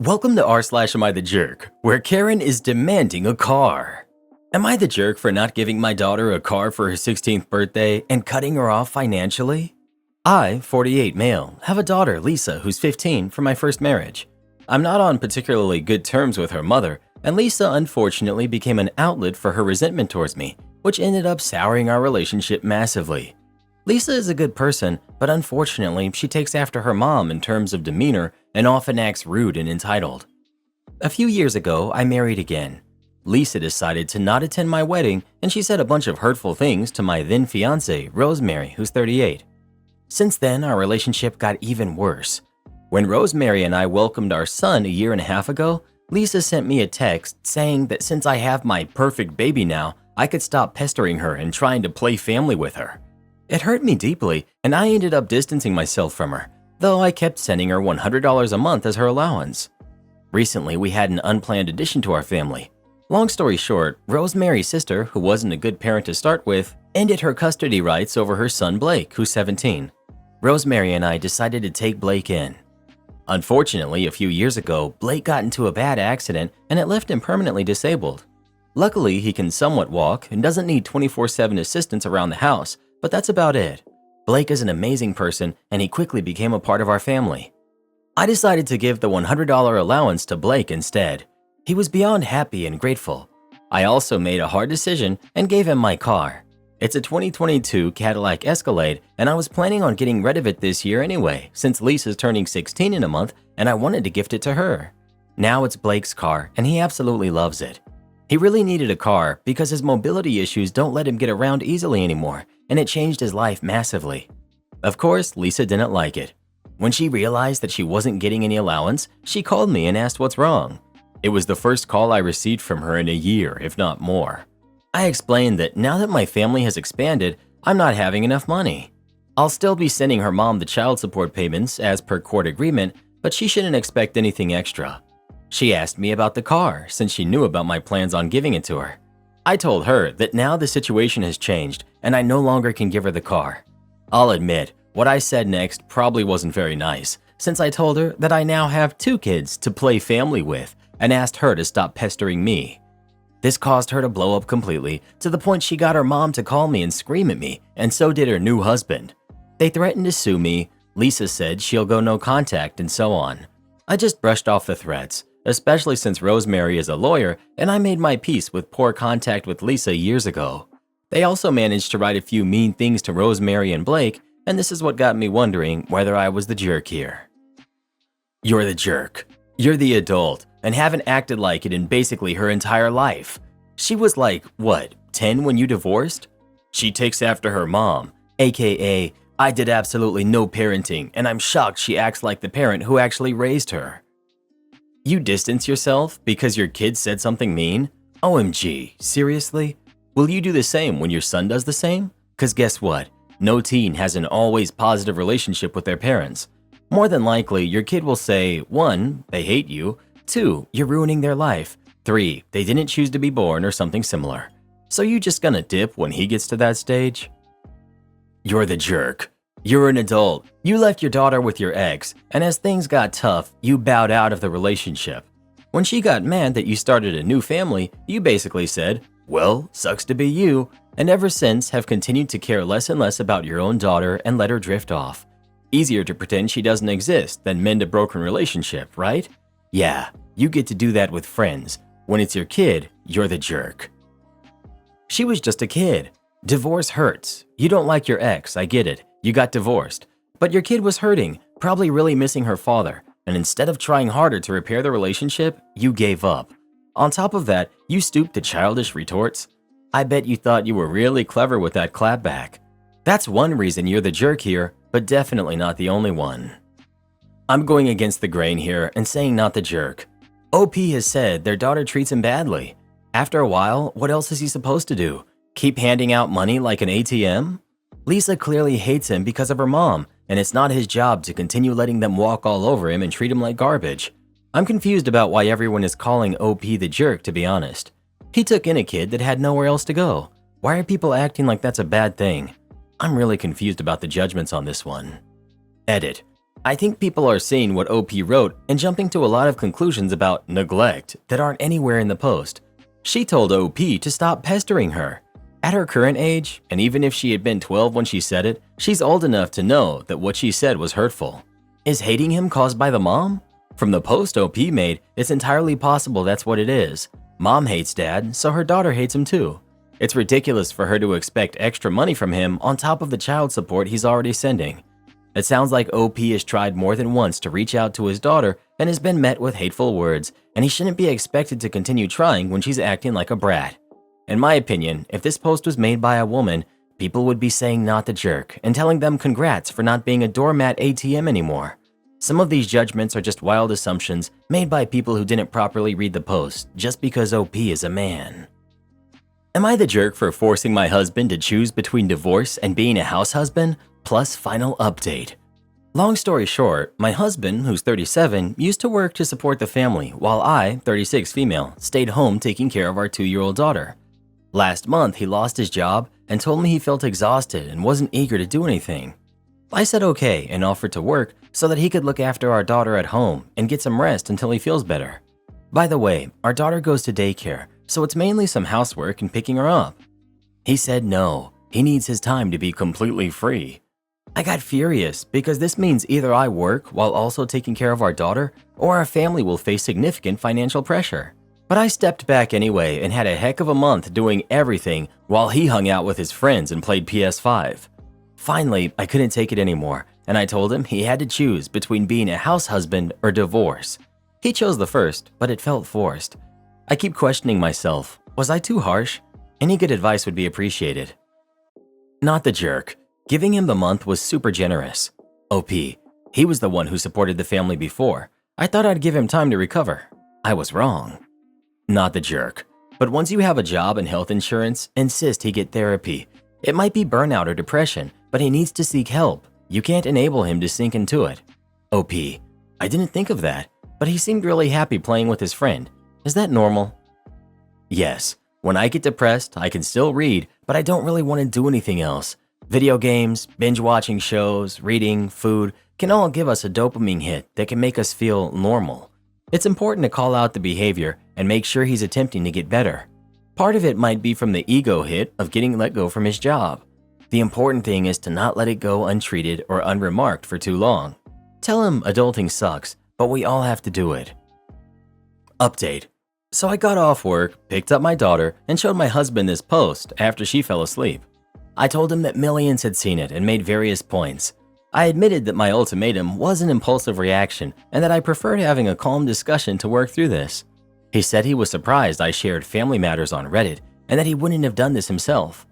Welcome to r/Am I the Jerk, where Karen is demanding a car. Am I the jerk for not giving my daughter a car for her 16th birthday and cutting her off financially? I, 48 male, have a daughter, Lisa, who's 15, from my first marriage. I'm not on particularly good terms with her mother, and Lisa unfortunately became an outlet for her resentment towards me, which ended up souring our relationship massively. Lisa is a good person, but unfortunately, she takes after her mom in terms of demeanor and often acts rude and entitled. A few years ago, I married again. Lisa decided to not attend my wedding, and she said a bunch of hurtful things to my then fiancée, Rosemary, who's 38. Since then, our relationship got even worse. When Rosemary and I welcomed our son a year and a half ago, Lisa sent me a text saying that since I have my perfect baby now, I could stop pestering her and trying to play family with her. It hurt me deeply, and I ended up distancing myself from her, though I kept sending her $100 a month as her allowance. Recently, we had an unplanned addition to our family. Long story short, Rosemary's sister, who wasn't a good parent to start with, ended her custody rights over her son Blake, who's 17. Rosemary and I decided to take Blake in. Unfortunately, a few years ago, Blake got into a bad accident and it left him permanently disabled. Luckily, he can somewhat walk and doesn't need 24/7 assistance around the house, but that's about it. Blake is an amazing person and he quickly became a part of our family. I decided to give the $100 allowance to Blake instead. He was beyond happy and grateful. I also made a hard decision and gave him my car. It's a 2022 Cadillac Escalade, and I was planning on getting rid of it this year anyway, since Lisa's turning 16 in a month and I wanted to gift it to her. Now it's Blake's car and he absolutely loves it. He really needed a car because his mobility issues don't let him get around easily anymore, and it changed his life massively. Of course, Lisa didn't like it. When she realized that she wasn't getting any allowance, she called me and asked what's wrong. It was the first call I received from her in a year, if not more. I explained that now that my family has expanded, I'm not having enough money. I'll still be sending her mom the child support payments as per court agreement, but she shouldn't expect anything extra. She asked me about the car since she knew about my plans on giving it to her. I told her that now the situation has changed and I no longer can give her the car. I'll admit, what I said next probably wasn't very nice, since I told her that I now have 2 kids to play family with and asked her to stop pestering me. This caused her to blow up completely, to the point she got her mom to call me and scream at me, and so did her new husband. They threatened to sue me, Lisa said she'll go no contact, and so on. I just brushed off the threats, especially since Rosemary is a lawyer and I made my peace with poor contact with Lisa years ago. They also managed to write a few mean things to Rosemary and Blake, and this is what got me wondering whether I was the jerk here. You're the jerk. You're the adult and haven't acted like it in basically her entire life. She was like, what, 10 when you divorced? She takes after her mom, aka I did absolutely no parenting and I'm shocked she acts like the parent who actually raised her. You distance yourself because your kid said something mean? OMG, seriously? Will you do the same when your son does the same? Cause guess what? No teen has an always positive relationship with their parents. More than likely, your kid will say, 1, they hate you, 2, you're ruining their life, 3, they didn't choose to be born or something similar. So you just gonna dip when he gets to that stage? You're the jerk. You're an adult. You left your daughter with your ex, and as things got tough, you bowed out of the relationship. When she got mad that you started a new family, you basically said, well, sucks to be you, and ever since have continued to care less and less about your own daughter and let her drift off. Easier to pretend she doesn't exist than mend a broken relationship, right? Yeah, you get to do that with friends. When it's your kid, you're the jerk. She was just a kid. Divorce hurts. You don't like your ex, I get it. You got divorced. But your kid was hurting, probably really missing her father, and instead of trying harder to repair the relationship, you gave up. On top of that, you stooped to childish retorts. I bet you thought you were really clever with that clapback. That's one reason you're the jerk here, but definitely not the only one. I'm going against the grain here and saying not the jerk. OP has said their daughter treats him badly. After a while, what else is he supposed to do? Keep handing out money like an ATM? Lisa clearly hates him because of her mom, and it's not his job to continue letting them walk all over him and treat him like garbage. I'm confused about why everyone is calling OP the jerk, to be honest. He took in a kid that had nowhere else to go. Why are people acting like that's a bad thing? I'm really confused about the judgments on this one. Edit. I think people are seeing what OP wrote and jumping to a lot of conclusions about neglect that aren't anywhere in the post. She told OP to stop pestering her. At her current age, and even if she had been 12 when she said it, she's old enough to know that what she said was hurtful. Is hating him caused by the mom? From the post OP made, it's entirely possible that's what it is. Mom hates dad, so her daughter hates him too. It's ridiculous for her to expect extra money from him on top of the child support he's already sending. It sounds like OP has tried more than once to reach out to his daughter and has been met with hateful words, and he shouldn't be expected to continue trying when she's acting like a brat. In my opinion, if this post was made by a woman, people would be saying not the jerk and telling them congrats for not being a doormat ATM anymore. Some of these judgments are just wild assumptions made by people who didn't properly read the post just because OP is a man. Am I the jerk for forcing my husband to choose between divorce and being a house husband? Plus final update. Long story short, my husband, who's 37, used to work to support the family while I, 36 female, stayed home taking care of our 2-year-old daughter. Last month, he lost his job and told me he felt exhausted and wasn't eager to do anything. I said okay and offered to work so that he could look after our daughter at home and get some rest until he feels better. By the way, our daughter goes to daycare, so it's mainly some housework and picking her up. He said no, he needs his time to be completely free. I got furious because this means either I work while also taking care of our daughter or our family will face significant financial pressure. But I stepped back anyway and had a heck of a month doing everything while he hung out with his friends and played PS5. Finally, I couldn't take it anymore, and I told him he had to choose between being a house husband or divorce. He chose the first, but it felt forced. I keep questioning myself, was I too harsh? Any good advice would be appreciated. Not the jerk. Giving him the month was super generous. OP, he was the one who supported the family before. I thought I'd give him time to recover. I was wrong. Not the jerk. But once you have a job and health insurance, insist he get therapy. It might be burnout or depression, but he needs to seek help. You can't enable him to sink into it. OP, I didn't think of that, but he seemed really happy playing with his friend. Is that normal? Yes. When I get depressed, I can still read, but I don't really want to do anything else. Video games, binge watching shows, reading, food can all give us a dopamine hit that can make us feel normal. It's important to call out the behavior and make sure he's attempting to get better. Part of it might be from the ego hit of getting let go from his job. The important thing is to not let it go untreated or unremarked for too long. Tell him adulting sucks, but we all have to do it. Update. So I got off work, picked up my daughter, and showed my husband this post after she fell asleep. I told him that millions had seen it and made various points. I admitted that my ultimatum was an impulsive reaction and that I preferred having a calm discussion to work through this. He said he was surprised I shared family matters on Reddit and that he wouldn't have done this himself.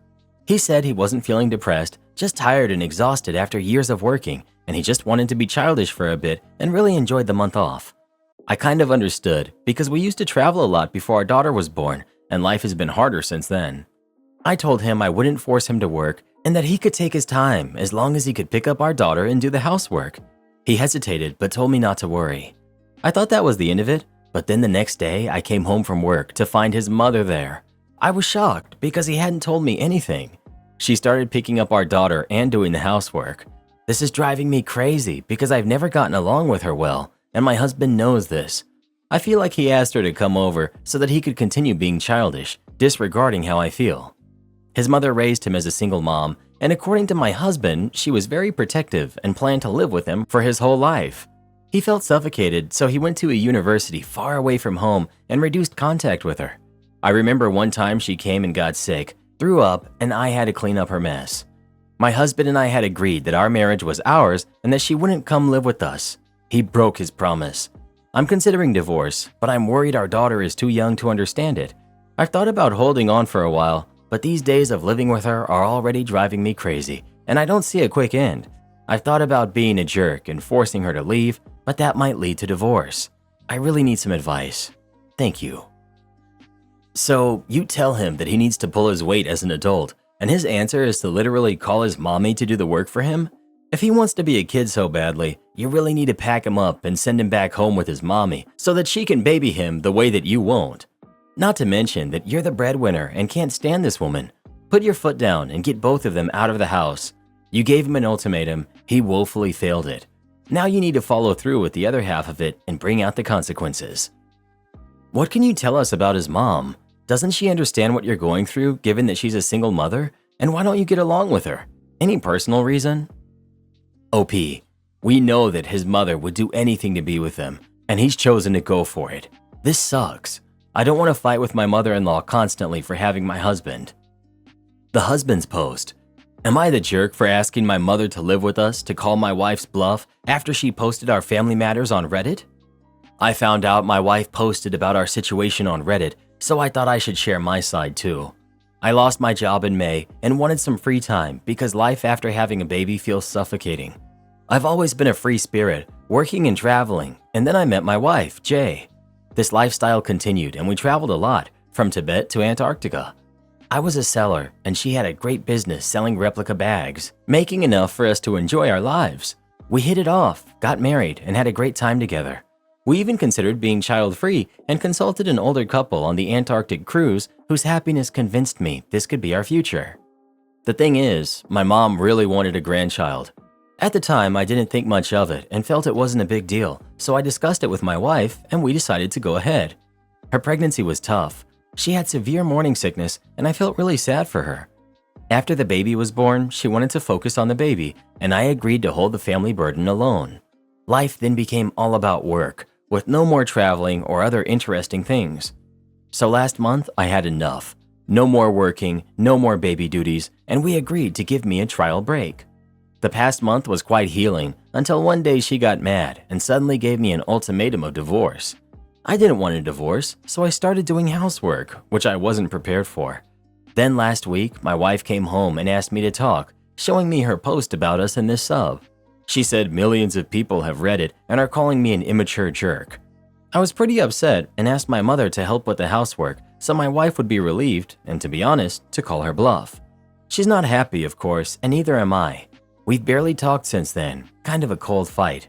He said he wasn't feeling depressed, just tired and exhausted after years of working, and he just wanted to be childish for a bit and really enjoyed the month off. I kind of understood because we used to travel a lot before our daughter was born and life has been harder since then. I told him I wouldn't force him to work and that he could take his time as long as he could pick up our daughter and do the housework. He hesitated but told me not to worry. I thought that was the end of it, but then the next day I came home from work to find his mother there. I was shocked because he hadn't told me anything. She started picking up our daughter and doing the housework. This is driving me crazy because I've never gotten along with her well, and my husband knows this. I feel like he asked her to come over so that he could continue being childish, disregarding how I feel. His mother raised him as a single mom, and according to my husband, she was very protective and planned to live with him for his whole life. He felt suffocated, so he went to a university far away from home and reduced contact with her. I remember one time she came and got sick, threw up, and I had to clean up her mess. My husband and I had agreed that our marriage was ours and that she wouldn't come live with us. He broke his promise. I'm considering divorce, but I'm worried our daughter is too young to understand it. I've thought about holding on for a while, but these days of living with her are already driving me crazy, and I don't see a quick end. I've thought about being a jerk and forcing her to leave, but that might lead to divorce. I really need some advice. Thank you. So, you tell him that he needs to pull his weight as an adult, and his answer is to literally call his mommy to do the work for him? If he wants to be a kid so badly, you really need to pack him up and send him back home with his mommy so that she can baby him the way that you won't. Not to mention that you're the breadwinner and can't stand this woman. Put your foot down and get both of them out of the house. You gave him an ultimatum, he woefully failed it. Now you need to follow through with the other half of it and bring out the consequences. What can you tell us about his mom? Doesn't she understand what you're going through given that she's a single mother? And why don't you get along with her? Any personal reason? OP, we know that his mother would do anything to be with him, and he's chosen to go for it. This sucks. I don't want to fight with my mother-in-law constantly for having my husband. The husband's post. Am I the jerk for asking my mother to live with us to call my wife's bluff after she posted our family matters on Reddit? I found out my wife posted about our situation on Reddit, so I thought I should share my side too. I lost my job in May and wanted some free time because life after having a baby feels suffocating. I've always been a free spirit, working and traveling, and then I met my wife, Jay. This lifestyle continued and we traveled a lot, from Tibet to Antarctica. I was a seller and she had a great business selling replica bags, making enough for us to enjoy our lives. We hit it off, got married, and had a great time together. We even considered being child-free and consulted an older couple on the Antarctic cruise whose happiness convinced me this could be our future. The thing is, my mom really wanted a grandchild. At the time, I didn't think much of it and felt it wasn't a big deal, so I discussed it with my wife and we decided to go ahead. Her pregnancy was tough. She had severe morning sickness and I felt really sad for her. After the baby was born, she wanted to focus on the baby and I agreed to hold the family burden alone. Life then became all about work, with no more traveling or other interesting things. So last month, I had enough. No more working, no more baby duties, and we agreed to give me a trial break. The past month was quite healing until one day she got mad and suddenly gave me an ultimatum of divorce. I didn't want a divorce, so I started doing housework, which I wasn't prepared for. Then last week, my wife came home and asked me to talk, showing me her post about us in this sub. She said millions of people have read it and are calling me an immature jerk. I was pretty upset and asked my mother to help with the housework so my wife would be relieved and, to be honest, to call her bluff. She's not happy, of course, and neither am I. We've barely talked since then, kind of a cold fight.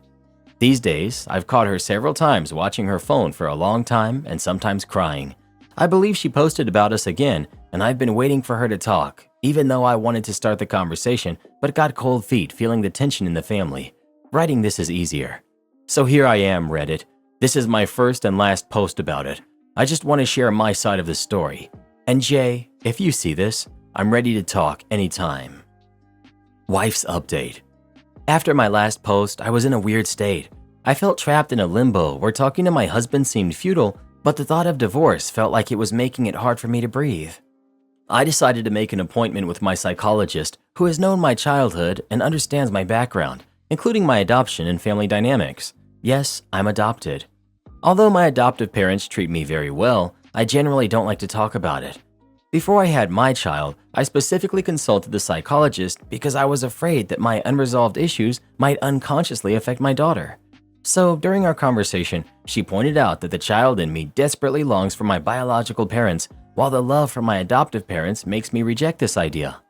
These days, I've caught her several times watching her phone for a long time and sometimes crying. I believe she posted about us again, and I've been waiting for her to talk, even though I wanted to start the conversation but got cold feet feeling the tension in the family. Writing this is easier. So here I am, Reddit. This is my first and last post about it. I just want to share my side of the story. And Jay, if you see this, I'm ready to talk anytime. Wife's update. After my last post, I was in a weird state. I felt trapped in a limbo where talking to my husband seemed futile, but the thought of divorce felt like it was making it hard for me to breathe. I decided to make an appointment with my psychologist, who has known my childhood and understands my background, including my adoption and family dynamics. Yes, I'm adopted. Although my adoptive parents treat me very well, I generally don't like to talk about it. Before I had my child, I specifically consulted the psychologist because I was afraid that my unresolved issues might unconsciously affect my daughter. So during our conversation, she pointed out that the child in me desperately longs for my biological parents, while the love for my adoptive parents makes me reject this idea.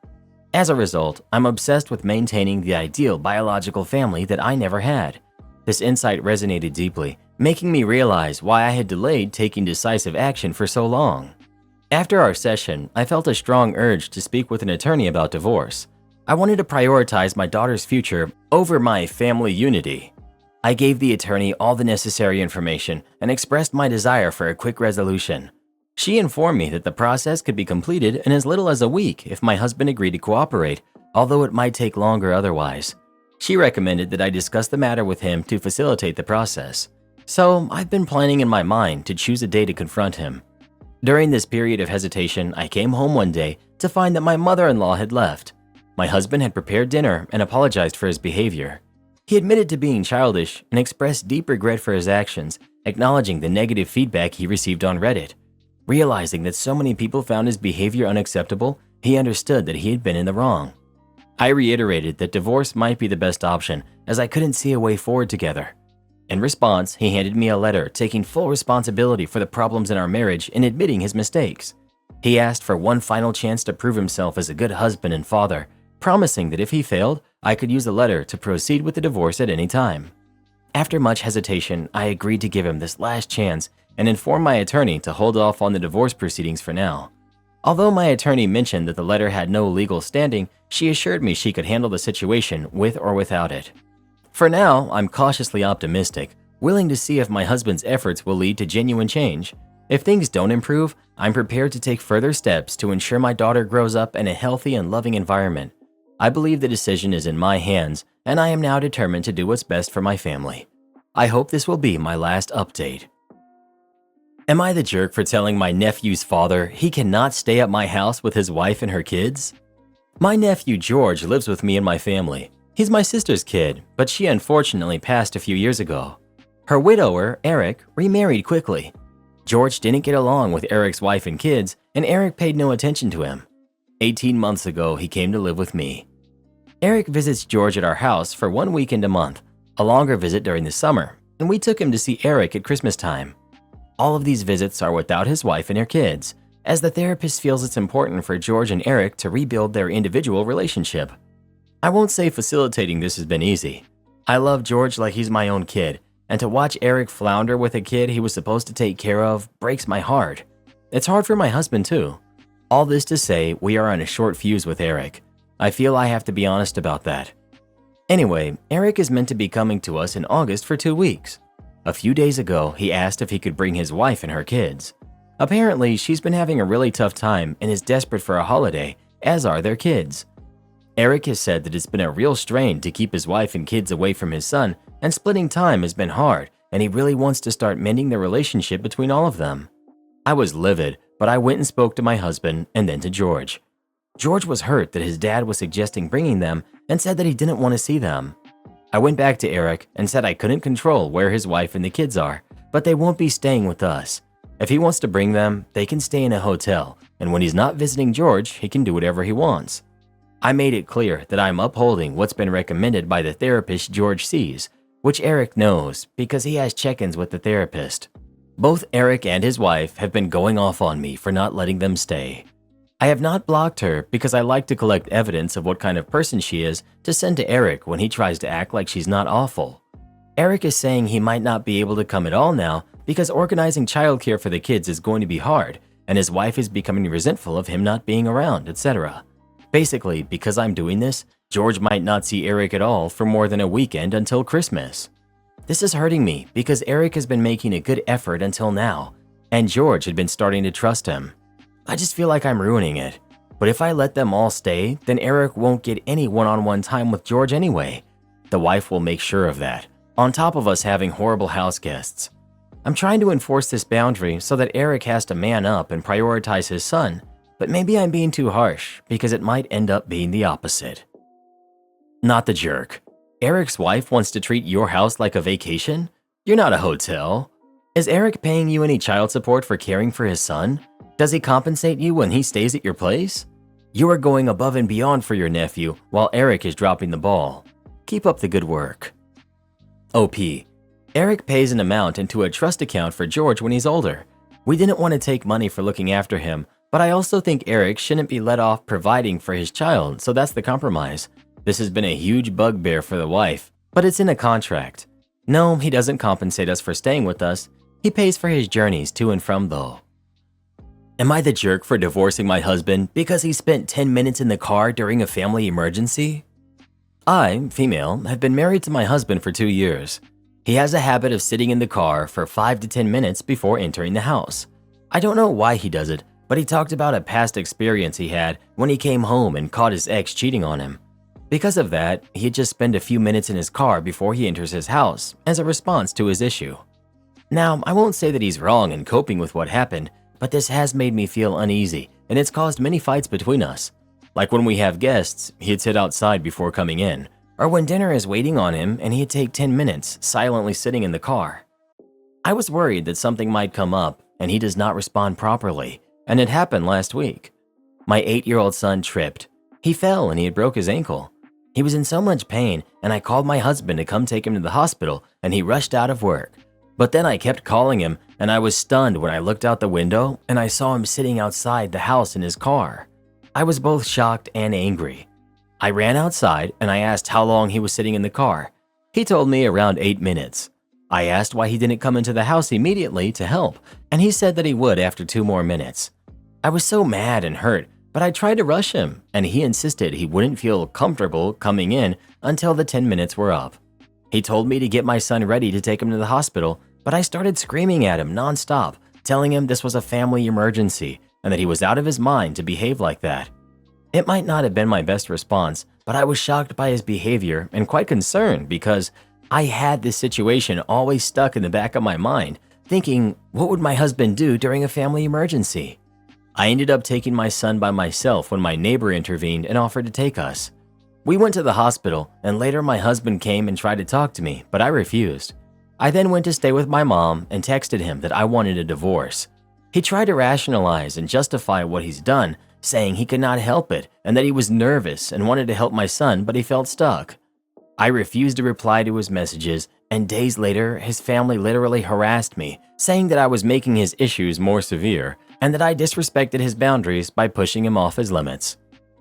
As a result, I'm obsessed with maintaining the ideal biological family that I never had. This insight resonated deeply, making me realize why I had delayed taking decisive action for so long. After our session, I felt a strong urge to speak with an attorney about divorce. I wanted to prioritize my daughter's future over my family unity. I gave the attorney all the necessary information and expressed my desire for a quick resolution. She informed me that the process could be completed in as little as a week if my husband agreed to cooperate, although it might take longer otherwise. She recommended that I discuss the matter with him to facilitate the process. So I've been planning in my mind to choose a day to confront him. During this period of hesitation, I came home one day to find that my mother-in-law had left. My husband had prepared dinner and apologized for his behavior. He admitted to being childish and expressed deep regret for his actions, acknowledging the negative feedback he received on Reddit. Realizing that so many people found his behavior unacceptable, he understood that he had been in the wrong. I reiterated that divorce might be the best option as I couldn't see a way forward together. In response, he handed me a letter taking full responsibility for the problems in our marriage and admitting his mistakes. He asked for one final chance to prove himself as a good husband and father, promising that if he failed, I could use the letter to proceed with the divorce at any time. After much hesitation, I agreed to give him this last chance and informed my attorney to hold off on the divorce proceedings for now. Although my attorney mentioned that the letter had no legal standing, she assured me she could handle the situation with or without it. For now, I'm cautiously optimistic, willing to see if my husband's efforts will lead to genuine change. If things don't improve, I'm prepared to take further steps to ensure my daughter grows up in a healthy and loving environment. I believe the decision is in my hands, and I am now determined to do what's best for my family. I hope this will be my last update. Am I the jerk for telling my nephew's father he cannot stay at my house with his wife and her kids? My nephew George lives with me and my family. He's my sister's kid, but she unfortunately passed a few years ago. Her widower, Eric, remarried quickly. George didn't get along with Eric's wife and kids, and Eric paid no attention to him. 18 months ago, he came to live with me. Eric visits George at our house for 1 weekend a month, a longer visit during the summer, and we took him to see Eric at Christmas time. All of these visits are without his wife and her kids, as the therapist feels it's important for George and Eric to rebuild their individual relationship. I won't say facilitating this has been easy. I love George like he's my own kid, and to watch Eric flounder with a kid he was supposed to take care of breaks my heart. It's hard for my husband too. All this to say, we are on a short fuse with Eric. I feel I have to be honest about that. Anyway, Eric is meant to be coming to us in August for 2 weeks. A few days ago, he asked if he could bring his wife and her kids. Apparently, she's been having a really tough time and is desperate for a holiday, as are their kids. Eric has said that it's been a real strain to keep his wife and kids away from his son, and splitting time has been hard, and he really wants to start mending the relationship between all of them. I was livid, but I went and spoke to my husband and then to George. George was hurt that his dad was suggesting bringing them and said that he didn't want to see them. I went back to Eric and said I couldn't control where his wife and the kids are, but they won't be staying with us. If he wants to bring them, they can stay in a hotel, and when he's not visiting George, he can do whatever he wants. I made it clear that I'm upholding what's been recommended by the therapist George sees, which Eric knows because he has check-ins with the therapist. Both Eric and his wife have been going off on me for not letting them stay. I have not blocked her because I like to collect evidence of what kind of person she is to send to Eric when he tries to act like she's not awful. Eric is saying he might not be able to come at all now because organizing childcare for the kids is going to be hard, and his wife is becoming resentful of him not being around, etc. Basically, because I'm doing this, George might not see Eric at all for more than a weekend until Christmas. This is hurting me because Eric has been making a good effort until now, and George had been starting to trust him. I just feel like I'm ruining it. But if I let them all stay, then Eric won't get any one-on-one time with George anyway. The wife will make sure of that, on top of us having horrible house guests. I'm trying to enforce this boundary so that Eric has to man up and prioritize his son, but maybe I'm being too harsh because it might end up being the opposite. Not the jerk. Eric's wife wants to treat your house like a vacation? You're not a hotel. Is Eric paying you any child support for caring for his son? Does he compensate you when he stays at your place? You are going above and beyond for your nephew while Eric is dropping the ball. Keep up the good work. OP. Eric pays an amount into a trust account for George when he's older. We didn't want to take money for looking after him, but I also think Eric shouldn't be let off providing for his child, so that's the compromise. This has been a huge bugbear for the wife, but it's in a contract. No, he doesn't compensate us for staying with us. He pays for his journeys to and from though. Am I the jerk for divorcing my husband because he spent 10 minutes in the car during a family emergency? I, female, have been married to my husband for 2 years. He has a habit of sitting in the car for 5 to 10 minutes before entering the house. I don't know why he does it, but he talked about a past experience he had when he came home and caught his ex cheating on him. Because of that, he'd just spend a few minutes in his car before he enters his house as a response to his issue. Now, I won't say that he's wrong in coping with what happened, but this has made me feel uneasy, and it's caused many fights between us. Like when we have guests, he'd sit outside before coming in, or when dinner is waiting on him and he'd take 10 minutes silently sitting in the car. I was worried that something might come up and he does not respond properly, and it happened last week. My 8-year-old son tripped. He fell and he had broke his ankle. He was in so much pain, and I called my husband to come take him to the hospital, and he rushed out of work. But then I kept calling him, and I was stunned when I looked out the window and I saw him sitting outside the house in his car. I was both shocked and angry. I ran outside and I asked how long he was sitting in the car. He told me around 8 minutes. I asked why he didn't come into the house immediately to help, and he said that he would after 2 more minutes. I was so mad and hurt, but I tried to rush him, and he insisted he wouldn't feel comfortable coming in until the 10 minutes were up. He told me to get my son ready to take him to the hospital, but I started screaming at him nonstop, telling him this was a family emergency and that he was out of his mind to behave like that. It might not have been my best response, but I was shocked by his behavior and quite concerned because I had this situation always stuck in the back of my mind, thinking, what would my husband do during a family emergency? I ended up taking my son by myself when my neighbor intervened and offered to take us. We went to the hospital, and later my husband came and tried to talk to me, but I refused. I then went to stay with my mom and texted him that I wanted a divorce. He tried to rationalize and justify what he's done, saying he could not help it and that he was nervous and wanted to help my son, but he felt stuck. I refused to reply to his messages, and days later, his family literally harassed me, saying that I was making his issues more severe and that I disrespected his boundaries by pushing him off his limits.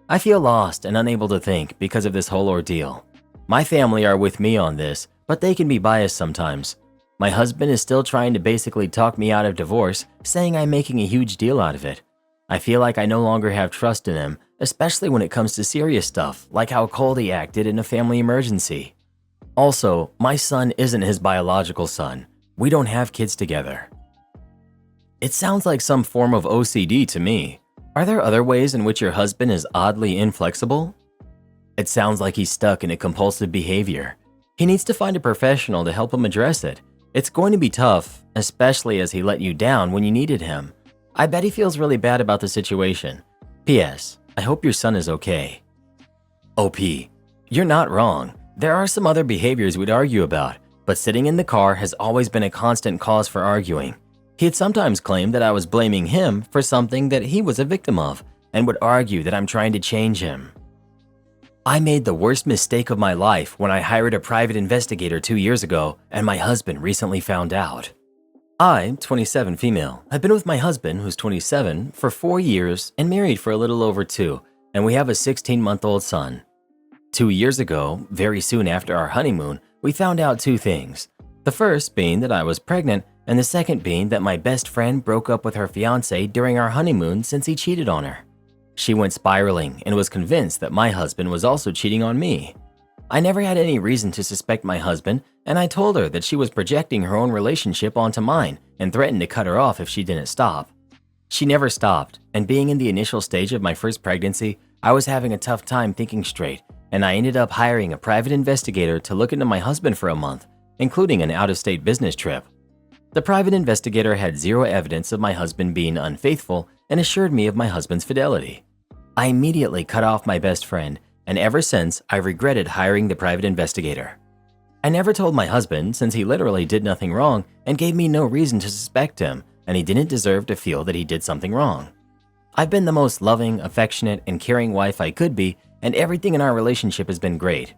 I feel lost and unable to think because of this whole ordeal. My family are with me on this, but they can be biased sometimes. My husband is still trying to basically talk me out of divorce, saying I'm making a huge deal out of it. I feel like I no longer have trust in him, especially when it comes to serious stuff, like how cold he acted in a family emergency. Also, my son isn't his biological son. We don't have kids together. It sounds like some form of OCD to me. Are there other ways in which your husband is oddly inflexible? It sounds like he's stuck in a compulsive behavior. He needs to find a professional to help him address it. It's going to be tough, especially as he let you down when you needed him. I bet he feels really bad about the situation. P.S. I hope your son is okay. OP. You're not wrong. There are some other behaviors we'd argue about, but sitting in the car has always been a constant cause for arguing. He'd sometimes claim that I was blaming him for something that he was a victim of, and would argue that I'm trying to change him. I made the worst mistake of my life when I hired a private investigator 2 years ago, and my husband recently found out. I, 27 female, have been with my husband, who's 27, for 4 years and married for a little over 2, and we have a 16-month-old son. 2 years ago, very soon after our honeymoon, we found out 2 things. The first being that I was pregnant, and the second being that my best friend broke up with her fiance during our honeymoon since he cheated on her. She went spiraling and was convinced that my husband was also cheating on me. I never had any reason to suspect my husband, and I told her that she was projecting her own relationship onto mine and threatened to cut her off if she didn't stop. She never stopped, and being in the initial stage of my first pregnancy, I was having a tough time thinking straight, and I ended up hiring a private investigator to look into my husband for a month, including an out-of-state business trip. The private investigator had zero evidence of my husband being unfaithful and assured me of my husband's fidelity. I immediately cut off my best friend, and ever since, I regretted hiring the private investigator. I never told my husband since he literally did nothing wrong and gave me no reason to suspect him, and he didn't deserve to feel that he did something wrong. I've been the most loving, affectionate, and caring wife I could be, and everything in our relationship has been great.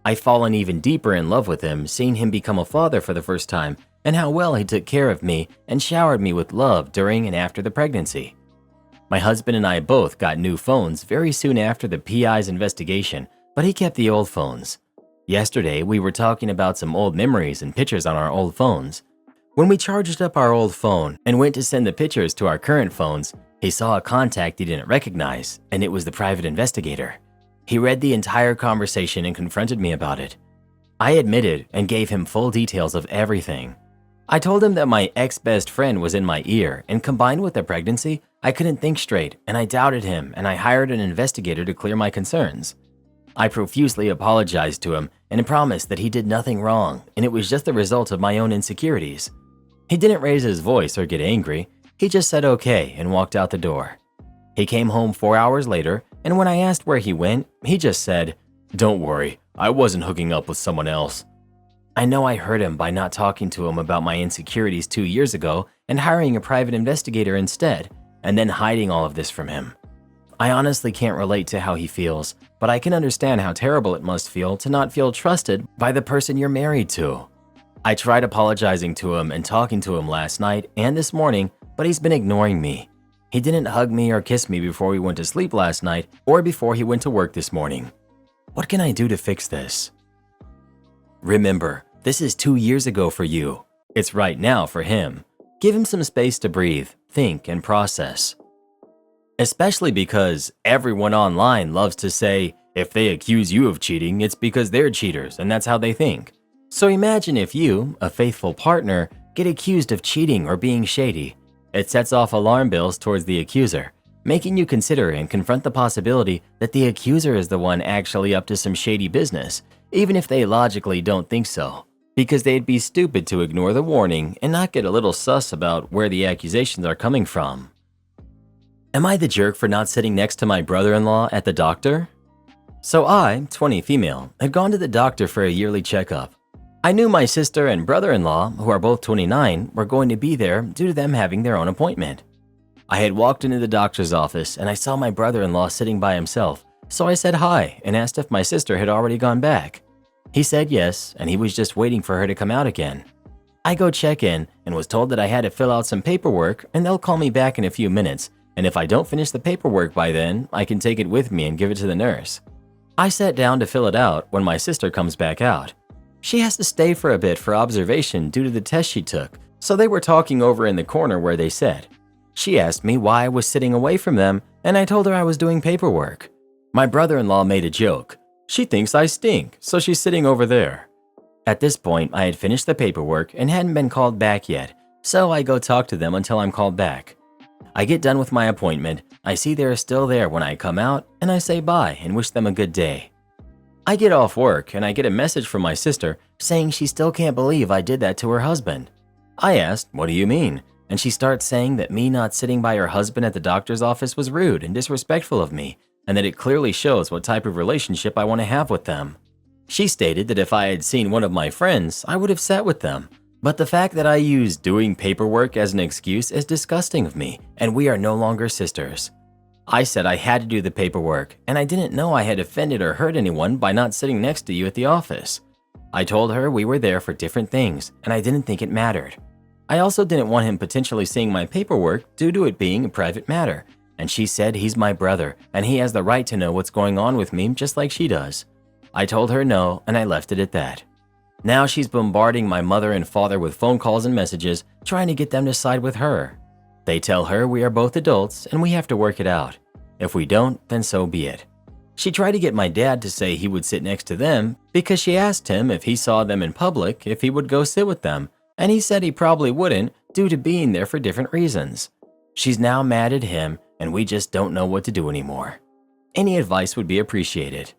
I've fallen even deeper in love with him, seeing him become a father for the first time, and how well he took care of me and showered me with love during and after the pregnancy. My husband and I both got new phones very soon after the PI's investigation, but he kept the old phones. Yesterday, we were talking about some old memories and pictures on our old phones. When we charged up our old phone and went to send the pictures to our current phones, he saw a contact he didn't recognize, and it was the private investigator. He read the entire conversation and confronted me about it. I admitted and gave him full details of everything. I told him that my ex-best friend was in my ear, and combined with the pregnancy, I couldn't think straight, and I doubted him, and I hired an investigator to clear my concerns. I profusely apologized to him and promised that he did nothing wrong, and it was just the result of my own insecurities. He didn't raise his voice or get angry. He just said okay and walked out the door. He came home 4 hours later, and when I asked where he went, he just said, "Don't worry, I wasn't hooking up with someone else." I know I hurt him by not talking to him about my insecurities 2 years ago and hiring a private investigator instead, and then hiding all of this from him. I honestly can't relate to how he feels, but I can understand how terrible it must feel to not feel trusted by the person you're married to. I tried apologizing to him and talking to him last night and this morning, but he's been ignoring me. He didn't hug me or kiss me before we went to sleep last night or before he went to work this morning. What can I do to fix this? Remember, this is 2 years ago for you. It's right now for him. Give him some space to breathe, think, and process. Especially because everyone online loves to say, if they accuse you of cheating, it's because they're cheaters and that's how they think. So imagine if you, a faithful partner, get accused of cheating or being shady. It sets off alarm bells towards the accuser, making you consider and confront the possibility that the accuser is the one actually up to some shady business, even if they logically don't think so, because they'd be stupid to ignore the warning and not get a little sus about where the accusations are coming from. Am I the jerk for not sitting next to my brother-in-law at the doctor? So I, 20 female, had gone to the doctor for a yearly checkup. I knew my sister and brother-in-law, who are both 29, were going to be there due to them having their own appointment. I had walked into the doctor's office and I saw my brother-in-law sitting by himself, so I said hi and asked if my sister had already gone back. He said yes, and he was just waiting for her to come out again. I go check in and was told that I had to fill out some paperwork and they'll call me back in a few minutes, and if I don't finish the paperwork by then, I can take it with me and give it to the nurse. I sat down to fill it out when my sister comes back out. She has to stay for a bit for observation due to the test she took, so they were talking over in the corner where they sat. She asked me why I was sitting away from them, and I told her I was doing paperwork. My brother-in-law made a joke. She thinks I stink, so she's sitting over there. At this point, I had finished the paperwork and hadn't been called back yet, so I go talk to them until I'm called back. I get done with my appointment, I see they're still there when I come out, and I say bye and wish them a good day. I get off work and I get a message from my sister saying she still can't believe I did that to her husband. I asked, "What do you mean?" And she starts saying that me not sitting by her husband at the doctor's office was rude and disrespectful of me, and that it clearly shows what type of relationship I want to have with them. She stated that if I had seen one of my friends, I would have sat with them, but the fact that I use doing paperwork as an excuse is disgusting of me, and we are no longer sisters. I said I had to do the paperwork, and I didn't know I had offended or hurt anyone by not sitting next to you at the office. I told her we were there for different things, and I didn't think it mattered. I also didn't want him potentially seeing my paperwork due to it being a private matter, and she said he's my brother, and he has the right to know what's going on with me just like she does. I told her no, and I left it at that. Now she's bombarding my mother and father with phone calls and messages, trying to get them to side with her. They tell her we are both adults and we have to work it out. If we don't, then so be it. She tried to get my dad to say he would sit next to them because she asked him if he saw them in public if he would go sit with them, and he said he probably wouldn't due to being there for different reasons. She's now mad at him and we just don't know what to do anymore. Any advice would be appreciated.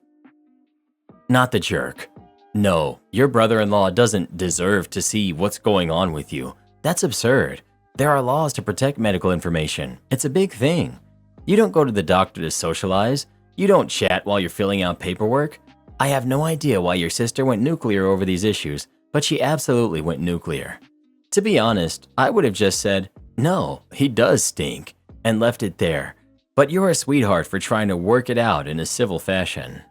Not the jerk. No, your brother-in-law doesn't deserve to see what's going on with you. That's absurd. There are laws to protect medical information. It's a big thing. You don't go to the doctor to socialize. You don't chat while you're filling out paperwork. I have no idea why your sister went nuclear over these issues, but she absolutely went nuclear. To be honest, I would have just said, "No, he does stink," and left it there. But you're a sweetheart for trying to work it out in a civil fashion.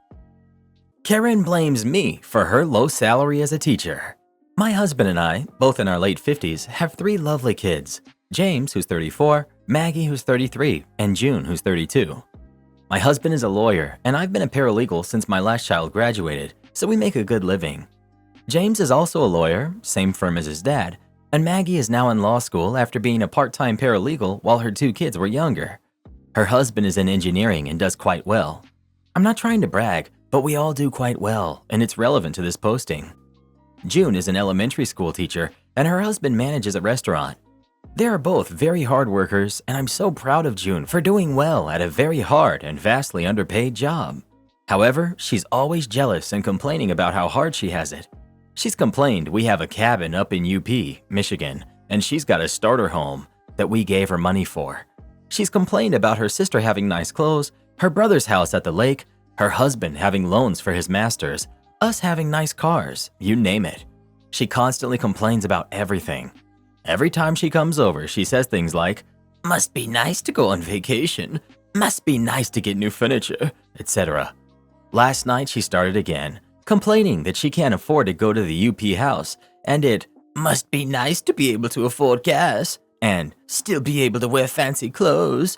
Karen blames me for her low salary as a teacher. My husband and I, both in our late 50s, have 3 lovely kids. James, who's 34, Maggie, who's 33, and June, who's 32. My husband is a lawyer, and I've been a paralegal since my last child graduated, so we make a good living. James is also a lawyer, same firm as his dad, and Maggie is now in law school after being a part-time paralegal while her 2 kids were younger. Her husband is in engineering and does quite well. I'm not trying to brag, but we all do quite well, and it's relevant to this posting. June is an elementary school teacher, and her husband manages a restaurant. They are both very hard workers, and I'm so proud of June for doing well at a very hard and vastly underpaid job. However, she's always jealous and complaining about how hard she has it. She's complained we have a cabin up in UP, Michigan, and she's got a starter home that we gave her money for. She's complained about her sister having nice clothes, her brother's house at the lake, her husband having loans for his masters, us having nice cars, you name it. She constantly complains about everything. Every time she comes over, she says things like, "Must be nice to go on vacation. Must be nice to get new furniture," etc. Last night she started again, complaining that she can't afford to go to the UP house, and it must be nice to be able to afford gas and still be able to wear fancy clothes.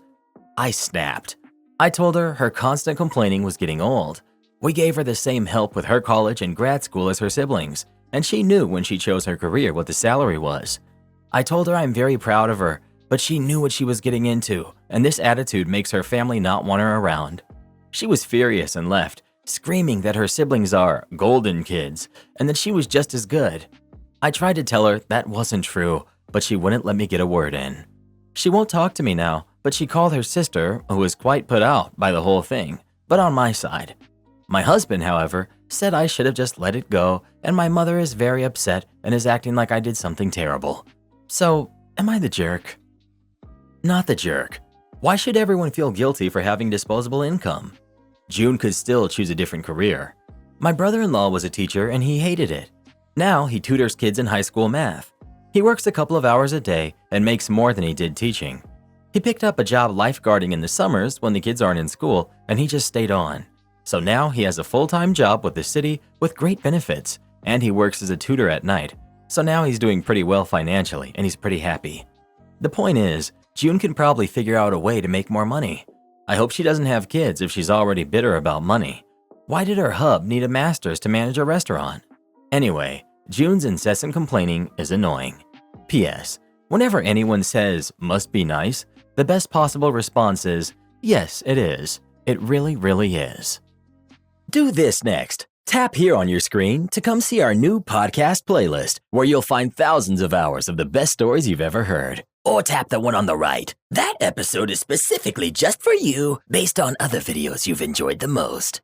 I snapped. I told her her constant complaining was getting old. We gave her the same help with her college and grad school as her siblings, and she knew when she chose her career what the salary was. I told her I'm very proud of her, but she knew what she was getting into, and this attitude makes her family not want her around. She was furious and left, screaming that her siblings are golden kids and that she was just as good. I tried to tell her that wasn't true, but she wouldn't let me get a word in. She won't talk to me now, but she called her sister, who was quite put out by the whole thing, but on my side. My husband, however, said I should have just let it go, and my mother is very upset and is acting like I did something terrible. So, am I the jerk? Not the jerk. Why should everyone feel guilty for having disposable income? June could still choose a different career. My brother-in-law was a teacher and he hated it. Now he tutors kids in high school math. He works a couple of hours a day and makes more than he did teaching. He picked up a job lifeguarding in the summers when the kids aren't in school, and he just stayed on. So now he has a full-time job with the city with great benefits, and he works as a tutor at night. So now he's doing pretty well financially and he's pretty happy. The point is, June can probably figure out a way to make more money. I hope she doesn't have kids if she's already bitter about money. Why did her hub need a master's to manage a restaurant? Anyway, June's incessant complaining is annoying. P.S. Whenever anyone says, "must be nice," the best possible response is, "yes, it is. It really, really is." Do this next. Tap here on your screen to come see our new podcast playlist, where you'll find thousands of hours of the best stories you've ever heard. Or tap the one on the right. That episode is specifically just for you, based on other videos you've enjoyed the most.